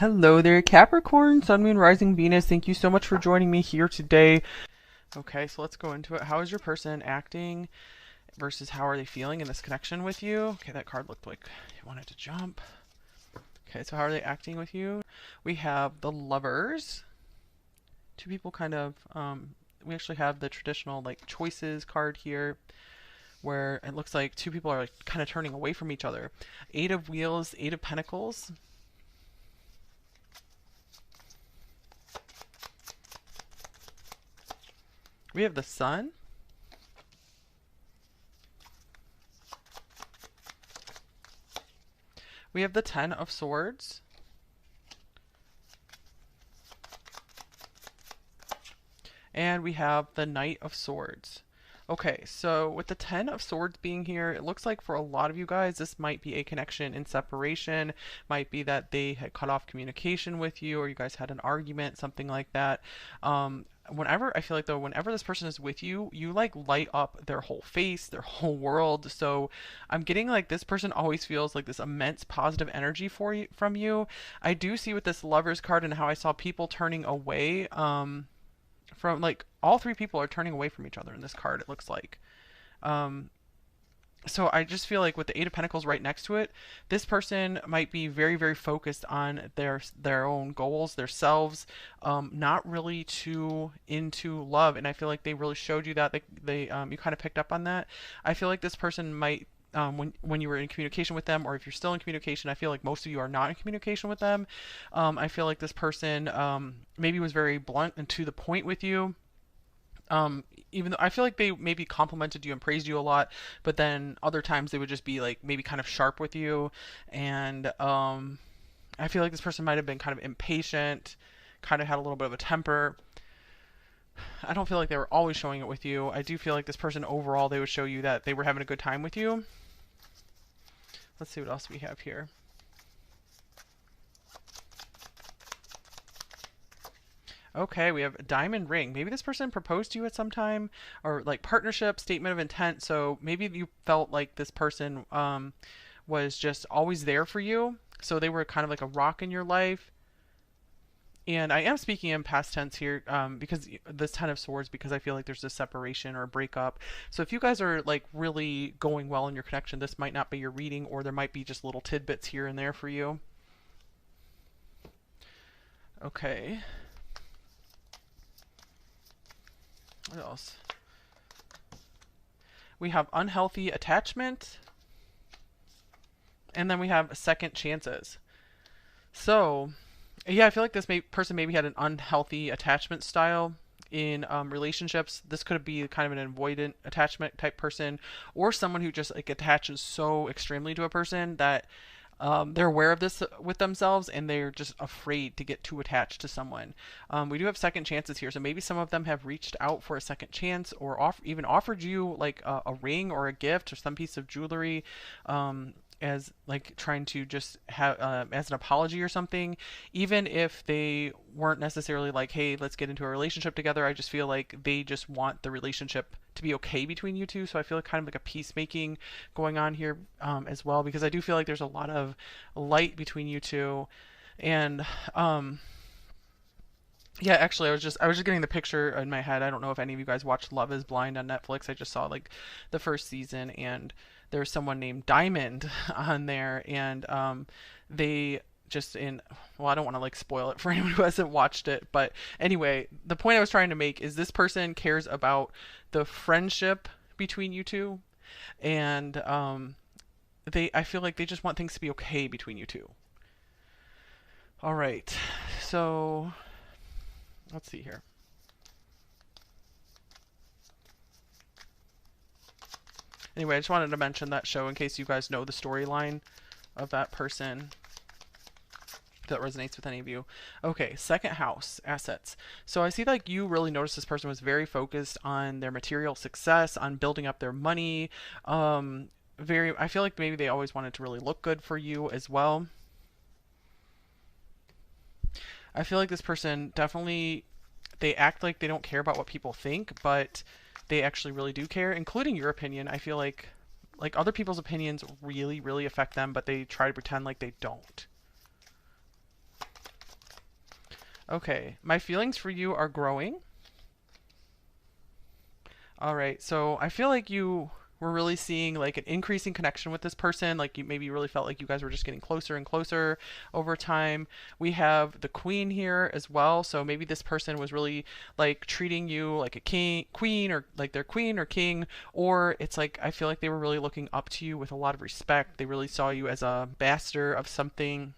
Hello there, Capricorn, Sun, Moon, Rising, Venus. Thank you so much for joining me here today. Okay, so let's go into it. How is your person acting versus how are they feeling in this connection with you? Okay, that card looked like it wanted to jump. Okay, so how are they acting with you? We have the Lovers. Two people kind of, we actually have the traditional like choices card here where it looks like two people are like kind of turning away from each other. Eight of Wheels, Eight of Pentacles. We have the Sun. We have the Ten of Swords. And we have the Knight of Swords. Okay, so with the Ten of Swords being here, it looks like for a lot of you guys, this might be a connection in separation. Might be that they had cut off communication with you, or you guys had an argument, something like that. Whenever I feel like though, whenever this person is with you, you like light up their whole face, their whole world. So I'm getting like this person always feels like this immense positive energy for you from you. I do see with this Lovers card and how I saw people turning away. From like all three people are turning away from each other in this card. It looks like. Um, so I just feel like with the Eight of Pentacles right next to it, this person might be very, very focused on their own goals, their selves, not really too into love. And I feel like they really showed you that they you kind of picked up on that. I feel like this person might. When you were in communication with them, or if you're still in communication, I feel like most of you are not in communication with them. I feel like this person maybe was very blunt and to the point with you. Even though I feel like they maybe complimented you and praised you a lot, but then other times they would just be like maybe kind of sharp with you, and I feel like this person might have been kind of impatient, kind of had a little bit of a temper. I don't feel like they were always showing it with you. I do feel like this person overall they would show you that they were having a good time with you. Let's see what else we have here. Okay, we have a diamond ring. Maybe this person proposed to you at some time, or like partnership, statement of intent. So maybe you felt like this person was just always there for you. So they were kind of like a rock in your life. And I am speaking in past tense here because this Ten of Swords, because I feel like there's a separation or a breakup. So if you guys are like really going well in your connection, this might not be your reading, or there might be just little tidbits here and there for you. Okay. What else? We have unhealthy attachment, and then we have second chances. So, yeah, I feel like this person maybe had an unhealthy attachment style in relationships. This could be kind of an avoidant attachment type person, or someone who just like attaches so extremely to a person that they're aware of this with themselves and they're just afraid to get too attached to someone. We do have second chances here, so maybe some of them have reached out for a second chance or even offered you like a ring or a gift or some piece of jewelry. As like trying to just have as an apology or something, even if they weren't necessarily like, hey, let's get into a relationship together. I just feel like they just want the relationship to be okay between you two. So I feel like kind of like a peacemaking going on here as well, because I do feel like there's a lot of light between you two. And yeah, actually, I was just getting the picture in my head. I don't know if any of you guys watched Love Is Blind on Netflix. I just saw like the first season, and there's someone named Diamond on there, and they just in well, I don't want to like spoil it for anyone who hasn't watched it, but anyway, the point I was trying to make is this person cares about the friendship between you two, and they I feel like they just want things to be okay between you two. All right, so let's see here. Anyway, I just wanted to mention that show in case you guys know the storyline of that person, if that resonates with any of you. Okay, second house, assets. So I see like you really noticed this person was very focused on their material success, on building up their money. I feel like maybe they always wanted to really look good for you as well. I feel like this person definitely they act like they don't care about what people think, but they actually really do care, including your opinion. I feel like other people's opinions really, really affect them, but they try to pretend like they don't. Okay, my feelings for you are growing. All right, so I feel like you were really seeing like an increasing connection with this person. Like you maybe really felt like you guys were just getting closer and closer over time. We have the queen here as well, so maybe this person was really like treating you like a king, queen, or like their queen or king, or it's like I feel like they were really looking up to you with a lot of respect. They really saw you as a master of something.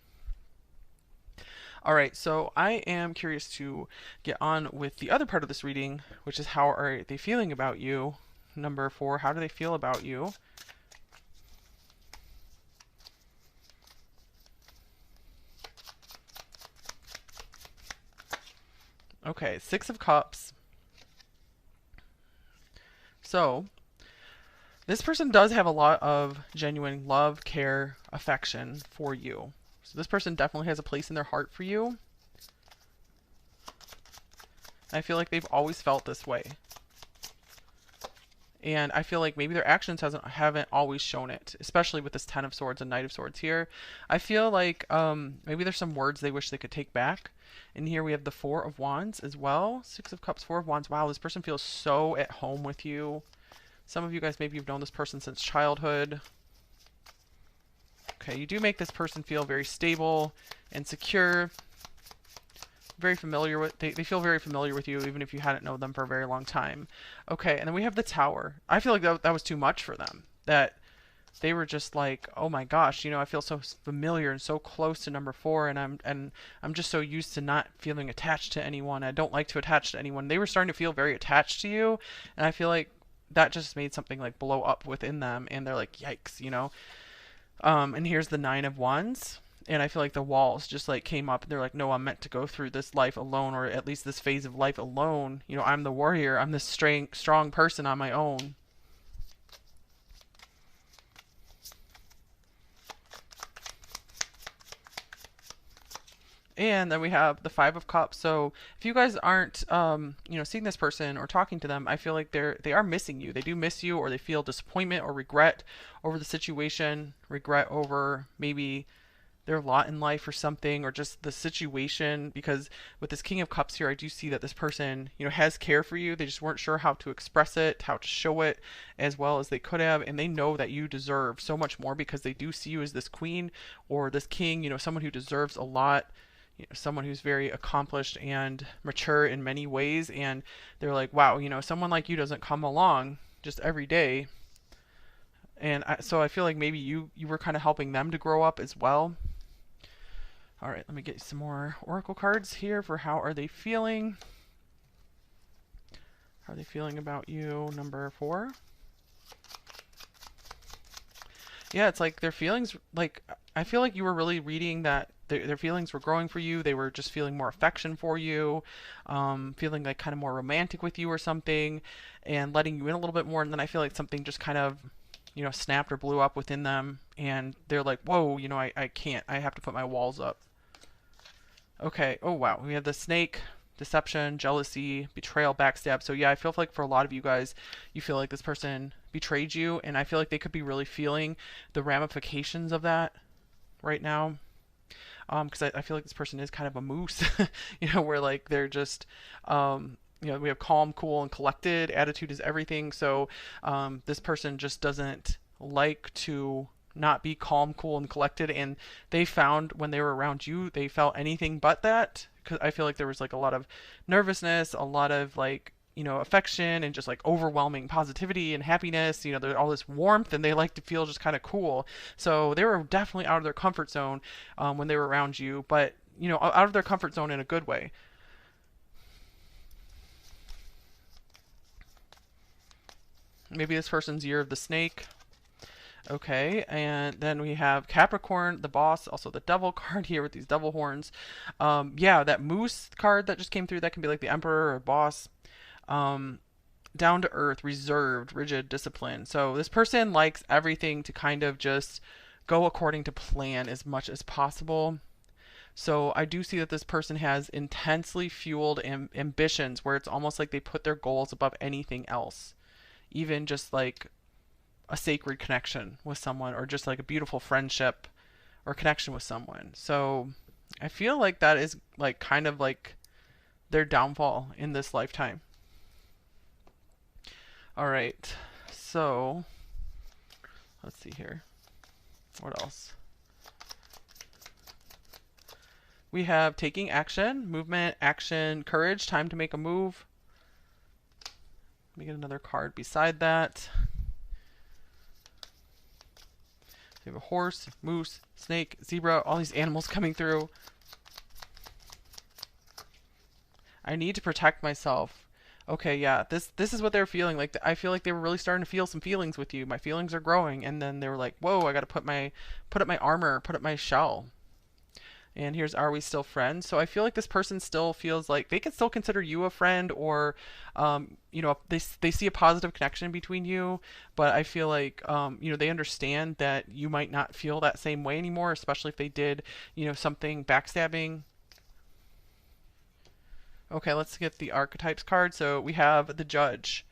All right, so I am curious to get on with the other part of this reading, which is how are they feeling about you? Number 4, how do they feel about you? Okay, 6 of Cups. So, this person does have a lot of genuine love, care, affection for you. So, this person definitely has a place in their heart for you. I feel like they've always felt this way. And I feel like maybe their actions haven't always shown it, especially with this Ten of Swords and Knight of Swords here. I feel like maybe there's some words they wish they could take back. And here we have the Four of Wands as well. 6 of Cups, 4 of Wands. Wow, this person feels so at home with you. Some of you guys maybe you've known this person since childhood. Okay, you do make this person feel very stable and secure. Very familiar with they feel very familiar with you even if you hadn't known them for a very long time. Okay, and then we have the Tower. I feel like that was too much for them. That they were just like, oh my gosh, I feel so familiar and so close to number 4, and I'm just so used to not feeling attached to anyone. I don't like to attach to anyone. They were starting to feel very attached to you, and I feel like that just made something like blow up within them, and they're like, yikes. And here's the Nine of Wands. And I feel like the walls just like came up and they're like, no, I'm meant to go through this life alone, or at least this phase of life alone. I'm the warrior. I'm this strong person on my own. And then we have the Five of Cups. So if you guys aren't, seeing this person or talking to them, I feel like they are missing you. They do miss you, or they feel disappointment or regret over the situation, regret over maybe their lot in life or something, or just the situation. Because with this King of Cups here, I do see that this person, has care for you. They just weren't sure how to express it, how to show it as well as they could have, and they know that you deserve so much more because they do see you as this queen or this king, someone who deserves a lot. Someone who's very accomplished and mature in many ways, and they're like, wow, someone like you doesn't come along just every day. And so I feel like maybe you were kind of helping them to grow up as well. All right, let me get some more oracle cards here for how are they feeling. How are they feeling about you, number 4? Yeah, it's like their feelings, like I feel like you were really reading that their feelings were growing for you. They were just feeling more affection for you, feeling like kind of more romantic with you or something, and letting you in a little bit more. And then I feel like something just kind of, snapped or blew up within them, and they're like, whoa, I can't. I have to put my walls up. Okay. Oh, wow. We have the Snake, deception, jealousy, betrayal, backstab. So yeah, I feel like for a lot of you guys, you feel like this person betrayed you, and I feel like they could be really feeling the ramifications of that right now. Because I feel like this person is kind of a moose, where like they're just, we have calm, cool, and collected. Attitude is everything. So this person just doesn't like to not be calm, cool, and collected. And they found when they were around you, they felt anything but that. Because I feel like there was like a lot of nervousness, a lot of like, affection and just like overwhelming positivity and happiness. There's all this warmth, and they like to feel just kind of cool. So they were definitely out of their comfort zone when they were around you, but out of their comfort zone in a good way. Maybe this person's year of the snake. Okay, and then we have Capricorn, the boss, also the devil card here with these devil horns. Yeah, that moose card that just came through, that can be like the emperor or boss. Um, Down to earth, reserved, rigid, disciplined. So this person likes everything to kind of just go according to plan as much as possible. So I do see that this person has intensely fueled ambitions where it's almost like they put their goals above anything else. Even just like a sacred connection with someone, or just like a beautiful friendship or connection with someone. So I feel like that is like kind of like their downfall in this lifetime. All right, so let's see here. What else? We have taking action, movement, action, courage, time to make a move. Let me get another card beside that. We have a horse, moose, snake, zebra, all these animals coming through. I need to protect myself. Okay, yeah, this is what they're feeling like. I feel like they were really starting to feel some feelings with you. My feelings are growing, and then they were like, "Whoa, I got to put up my armor, put up my shell." And here's, are we still friends? So I feel like this person still feels like they can still consider you a friend, or, they see a positive connection between you. But I feel like, they understand that you might not feel that same way anymore, especially if they did, something backstabbing. Okay, let's get the archetypes card. So we have the judge.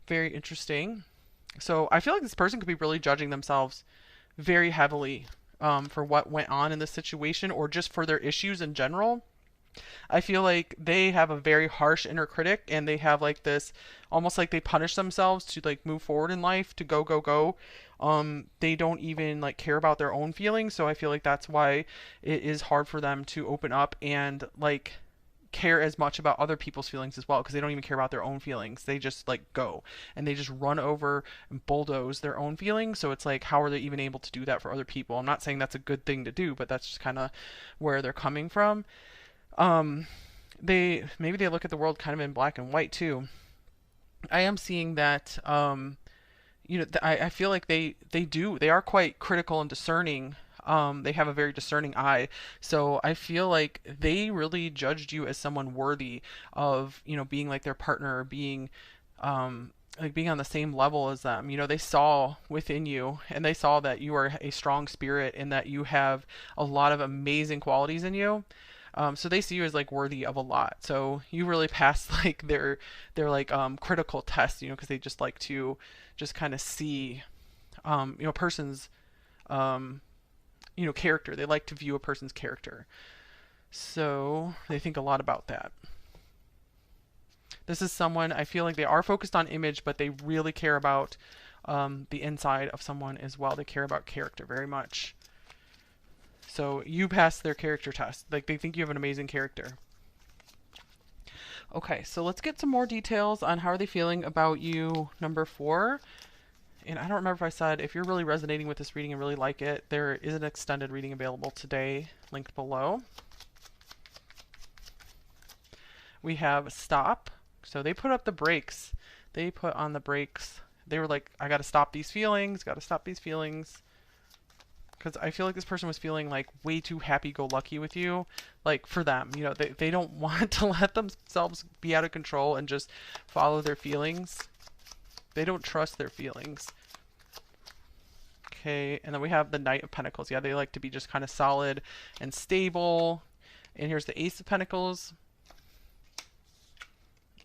Very interesting. So I feel like this person could be really judging themselves very heavily, for what went on in this situation, or just for their issues in general. I feel like they have a very harsh inner critic, and they have like this, almost like they punish themselves to like move forward in life, to go, go, go. They don't even like care about their own feelings. So I feel like that's why it is hard for them to open up and like care as much about other people's feelings as well, because they don't even care about their own feelings. They just like go and they just run over and bulldoze their own feelings. So it's like, how are they even able to do that for other people? I'm not saying that's a good thing to do, but that's just kind of where they're coming from. um maybe they look at the world kind of in black and white too. I am seeing that, I feel like they are quite critical and discerning. They have a very discerning eye. So I feel like they really judged you as someone worthy of, being like their partner, or being, like being on the same level as them. They saw within you, and they saw that you are a strong spirit, and that you have a lot of amazing qualities in you. So they see you as like worthy of a lot. So you really pass like their like critical test, because they just like to just kind of see, a person's, um, character. They like to view a person's character. So they think a lot about that. This is someone, I feel like they are focused on image, but they really care about, the inside of someone as well. They care about character very much. So you pass their character test. Like, they think you have an amazing character. Okay, so let's get some more details on how are they feeling about you, number 4. And I don't remember if I said, if you're really resonating with this reading and really like it, there is an extended reading available today, linked below. We have stop. So they put up the brakes. They put on the brakes. They were like, I got to stop these feelings, got to stop these feelings. Because I feel like this person was feeling like way too happy-go-lucky with you. Like, for them, they don't want to let themselves be out of control and just follow their feelings. They don't trust their feelings. Okay, and then we have the Knight of Pentacles. Yeah, they like to be just kind of solid and stable. And here's the Ace of Pentacles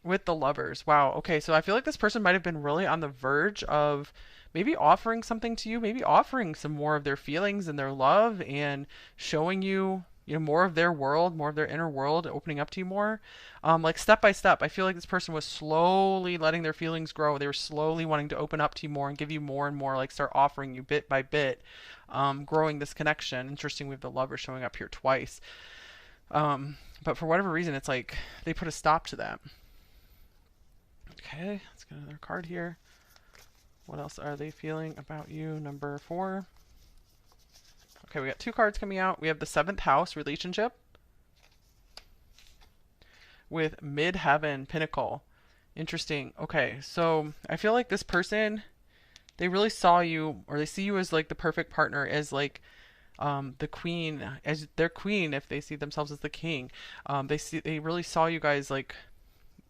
with the Lovers. Wow, okay, so I feel like this person might have been really on the verge of maybe offering something to you, maybe offering some more of their feelings and their love, and showing you, more of their world, more of their inner world, opening up to you more. Like step by step. I feel like this person was slowly letting their feelings grow. They were slowly wanting to open up to you more and give you more and more, like start offering you bit by bit, growing this connection. Interesting, we have the Lover showing up here twice. But for whatever reason, it's like they put a stop to that. Okay, let's get another card here. What else are they feeling about you, number 4? Okay, we got 2 cards coming out. We have the 7th house, relationship, with midheaven, pinnacle. Interesting. Okay, so I feel like this person, they really saw you, or they see you as like the perfect partner, as like, the queen, as their queen if they see themselves as the king. They really saw you guys like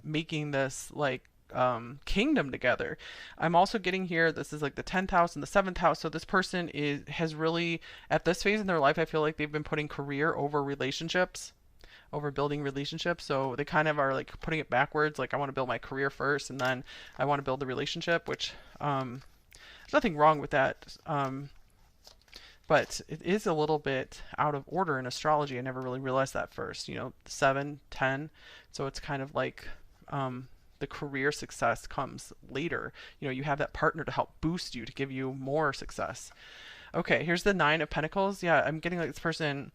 making this like, kingdom together. I'm also getting here, this is like the 10th house and the 7th house. So this person has really, at this phase in their life, I feel like they've been putting career over relationships, over building relationships. So they kind of are like putting it backwards. Like, I want to build my career first, and then I want to build the relationship, which, there's nothing wrong with that. but it is a little bit out of order in astrology. I never really realized that first. 7, 10. So it's kind of like the career success comes later. You have that partner to help boost you, to give you more success. Okay, here's the Nine of Pentacles. Yeah, I'm getting like this person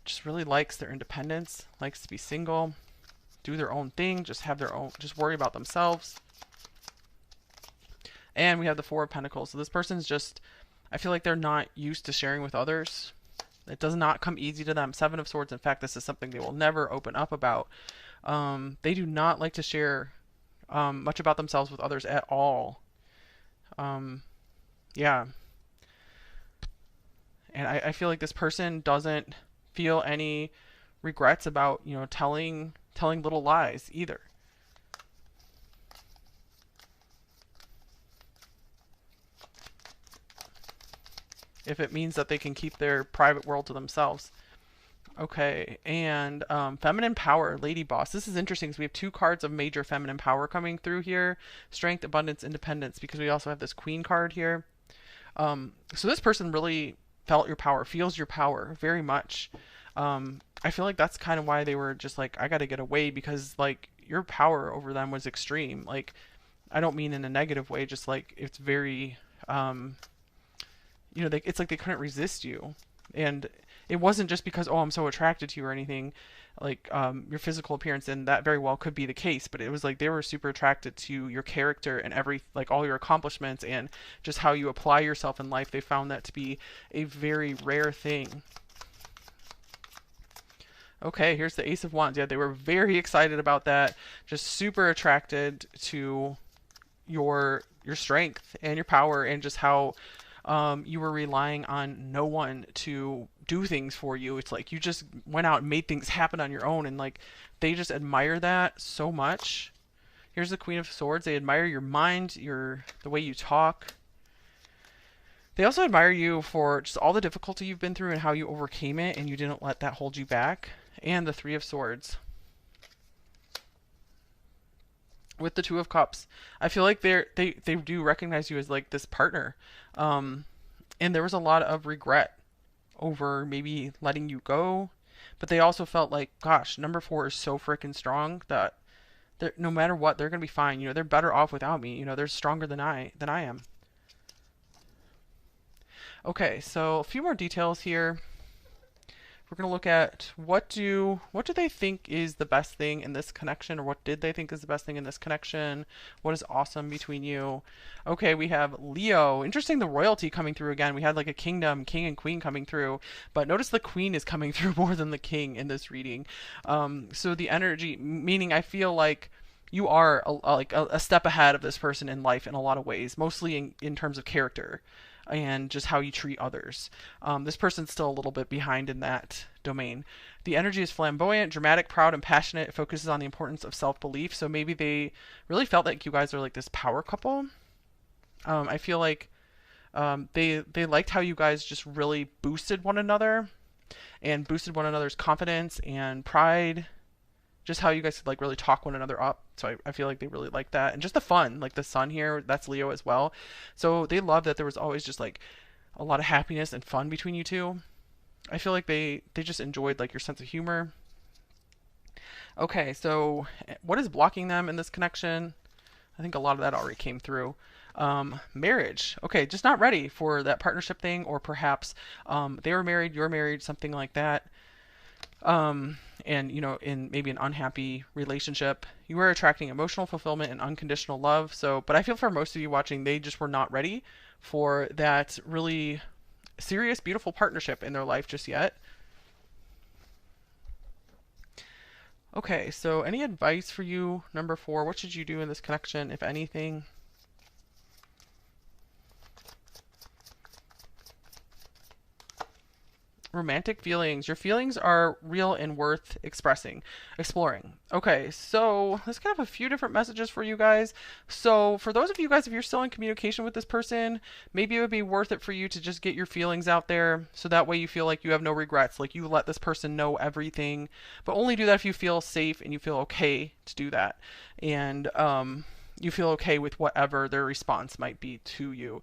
just really likes their independence, likes to be single, do their own thing, just have their own, just worry about themselves. And we have the Four of Pentacles. So this person's just, I feel like they're not used to sharing with others. It does not come easy to them. Seven of Swords. In fact, this is something they will never open up about. They do not like to share much about themselves with others at all. Yeah. And I feel like this person doesn't feel any regrets about, telling little lies either. If it means that they can keep their private world to themselves. Okay, and feminine power, lady boss. This is interesting because we have two cards of major feminine power coming through here: strength, abundance, independence. Because we also have this queen card here. So this person really felt your power, feels your power very much. I feel like that's kind of why they were just like, I got to get away, because like your power over them was extreme. Like, I don't mean in a negative way, just like it's very, it's like they couldn't resist you. And it wasn't just because, oh, I'm so attracted to you or anything, like your physical appearance, and that very well could be the case, but it was like they were super attracted to your character and like all your accomplishments and just how you apply yourself in life. They found that to be a very rare thing. Okay, here's the Ace of Wands. Yeah, they were very excited about that, just super attracted to your strength and your power, and just how you were relying on no one to do things for you. It's like you just went out and made things happen on your own, and like they just admire that so much. Here's the Queen of Swords. They admire your mind, the way you talk. They also admire you for just all the difficulty you've been through and how you overcame it, and you didn't let that hold you back. And the Three of Swords. With the Two of Cups, I feel like they do recognize you as like this partner. And there was a lot of regret over maybe letting you go, but they also felt like, gosh, number 4 is so freaking strong that no matter what, they're gonna be fine. They're better off without me. They're stronger than I am. Okay, so a few more details here. We're going to look at what do they think is the best thing in this connection, or what did they think is the best thing in this connection? What is awesome between you? Okay, we have Leo. Interesting, the royalty coming through again. We had like a kingdom, king and queen coming through, but notice the queen is coming through more than the king in this reading. So the energy, meaning I feel like you are a step ahead of this person in life in a lot of ways, mostly in terms of character and just how you treat others. This person's still a little bit behind in that domain. The energy is flamboyant, dramatic, proud, and passionate. It focuses on the importance of self-belief. So maybe they really felt like you guys are like this power couple. I feel like they liked how you guys just really boosted one another and boosted one another's confidence and pride. Just how you guys could like really talk one another up. So I feel like they really like that. And just the fun, like the sun here, that's Leo as well. So they love that there was always just like a lot of happiness and fun between you two. I feel like they just enjoyed like your sense of humor. Okay, so what is blocking them in this connection? I think a lot of that already came through. Marriage. Okay, just not ready for that partnership thing, or perhaps they were married, you're married, something like that. And in maybe an unhappy relationship, you are attracting emotional fulfillment and unconditional love. So, but I feel for most of you watching, they just were not ready for that really serious, beautiful partnership in their life just yet. Okay, so any advice for you, number 4? What should you do in this connection, if anything? Romantic feelings. Your feelings are real and worth exploring. Okay, so let's kind of a few different messages for you guys. So for those of you guys, if you're still in communication with this person, maybe it would be worth it for you to just get your feelings out there, so that way you feel like you have no regrets. Like you let this person know everything, but only do that if you feel safe and you feel okay to do that. And you feel okay with whatever their response might be to you.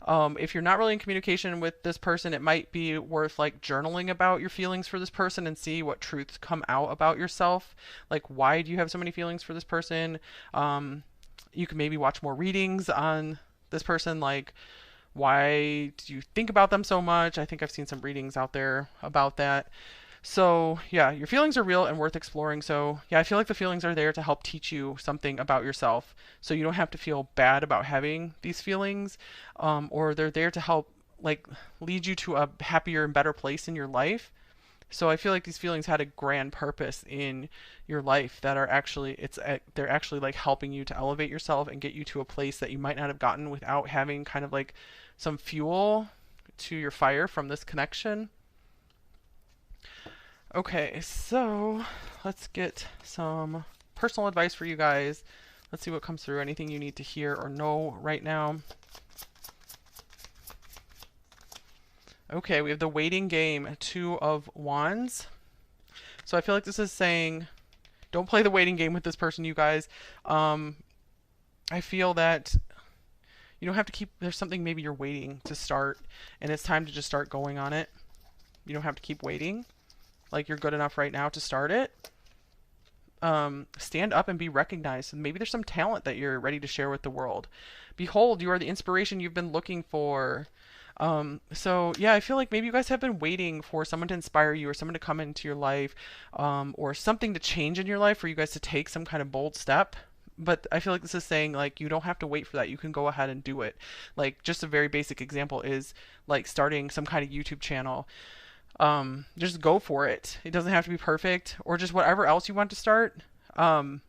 If you're not really in communication with this person, it might be worth like journaling about your feelings for this person and see what truths come out about yourself. Like, why do you have so many feelings for this person? You can maybe watch more readings on this person, like why do you think about them so much? I think I've seen some readings out there about that. So, yeah, your feelings are real and worth exploring. So, yeah, I feel like the feelings are there to help teach you something about yourself. So you don't have to feel bad about having these feelings, or they're there to help, like, lead you to a happier and better place in your life. So I feel like these feelings had a grand purpose in your life that are actually they're actually like helping you to elevate yourself and get you to a place that you might not have gotten without having kind of like some fuel to your fire from this connection. Okay, so let's get some personal advice for you guys. Let's see what comes through. Anything you need to hear or know right now. Okay, we have the waiting game, Two of Wands. So I feel like this is saying, don't play the waiting game with this person, you guys. I feel that you don't have to keep, there's something maybe you're waiting to start, and it's time to just start going on it. You don't have to keep waiting. Like, you're good enough right now to start it. Stand up and be recognized. Maybe there's some talent that you're ready to share with the world. Behold, you are the inspiration you've been looking for. So yeah, I feel like maybe you guys have been waiting for someone to inspire you or someone to come into your life, or something to change in your life for you guys to take some kind of bold step. But I feel like this is saying like you don't have to wait for that. You can go ahead and do it. Like just a very basic example is like starting some kind of YouTube channel. Just go for it. It doesn't have to be perfect or just whatever else you want to start. Um,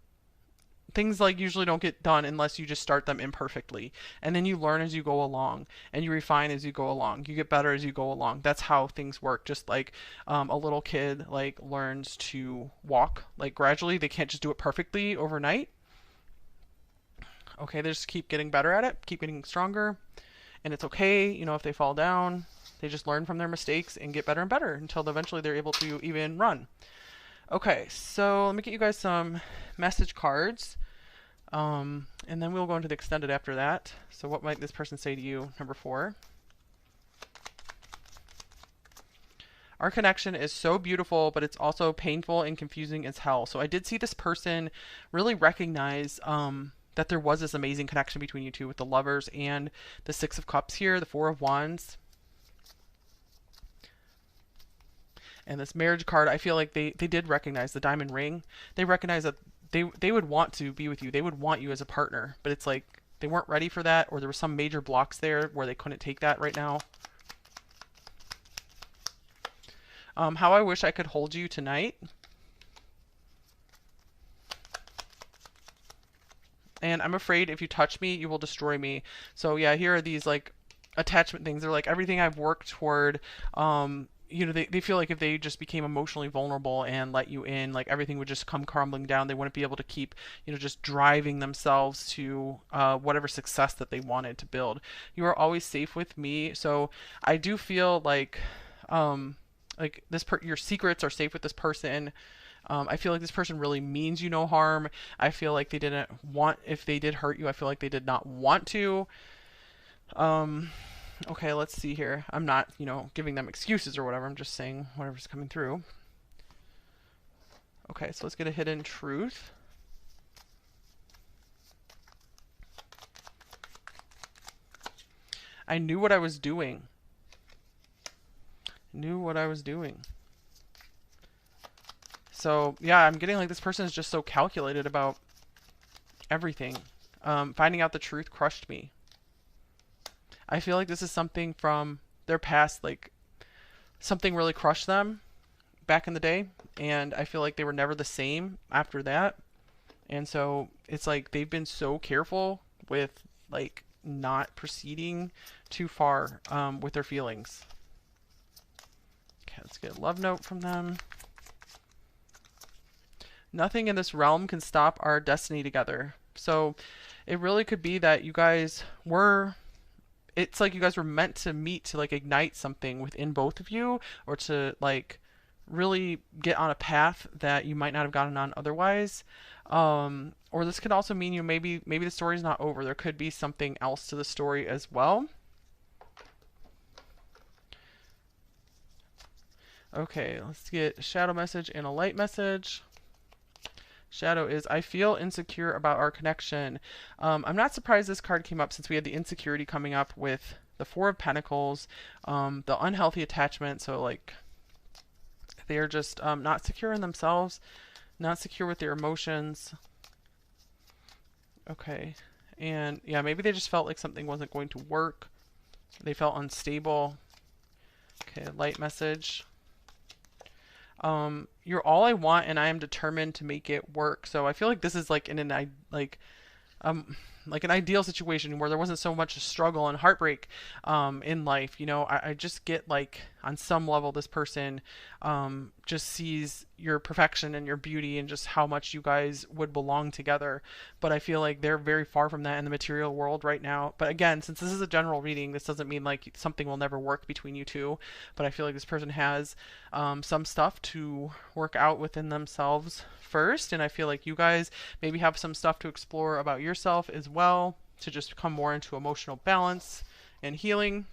Things like usually don't get done unless you just start them imperfectly, and then you learn as you go along and you refine as you go along, you get better as you go along. That's how things work. Just like a little kid like learns to walk like gradually, they can't just do it perfectly overnight. Okay, they just keep getting better at it, keep getting stronger, and it's okay, you know, if they fall down, they just learn from their mistakes and get better and better until eventually they're able to even run. Okay, so let me get you guys some message cards. And then we'll go into the extended after that. So what might this person say to you? Number 4. Our connection is so beautiful, but it's also painful and confusing as hell. So I did see this person really recognize that there was this amazing connection between you two with the lovers and the Six of Cups here, the Four of Wands. And this marriage card, I feel like they did recognize the diamond ring. They recognize that they would want to be with you. They would want you as a partner, but it's like they weren't ready for that, or there were some major blocks there where they couldn't take that right now. How I wish I could hold you tonight. And I'm afraid if you touch me, you will destroy me. So yeah, here are these like attachment things. They're like everything I've worked toward. You know, they feel like if they just became emotionally vulnerable and let you in, like everything would just come crumbling down. They wouldn't be able to keep, you know, just driving themselves to whatever success that they wanted to build. You are always safe with me. So I do feel like your secrets are safe with this person. I feel like this person really means you no harm. I feel like they didn't want, if they did hurt you, I feel like they did not want to. Okay, let's see here. I'm not, you know, giving them excuses or whatever. I'm just saying whatever's coming through. Okay, so let's get a hidden truth. I knew what I was doing. Knew what I was doing. So, yeah, I'm getting like this person is just so calculated about everything. Finding out the truth crushed me. I feel like this is something from their past, like something really crushed them back in the day, and I feel like they were never the same after that. And so it's like they've been so careful with like not proceeding too far with their feelings. Okay, let's get a love note from them. Nothing in this realm can stop our destiny together. So it really could be that you guys were, it's like you guys were meant to meet to like ignite something within both of you, or to like really get on a path that you might not have gotten on otherwise. Or this could also mean maybe the story's not over. There could be something else to the story as well. Okay, let's get a shadow message and a light message. Shadow is, I feel insecure about our connection. I'm not surprised this card came up since we had the insecurity coming up with the Four of Pentacles, the unhealthy attachment. So, like, they're just not secure in themselves, not secure with their emotions. Okay. And yeah, maybe they just felt like something wasn't going to work. They felt unstable. Okay, light message. You're all I want and I am determined to make it work. So I feel like this is like um like an ideal situation where there wasn't so much struggle and heartbreak in life. You know, I just get like on some level this person just sees your perfection and your beauty and just how much you guys would belong together. But I feel like they're very far from that in the material world right now. But again, since this is a general reading, this doesn't mean like something will never work between you two. But I feel like this person has some stuff to work out within themselves first. And I feel like you guys maybe have some stuff to explore about yourself as well to just come more into emotional balance and healing.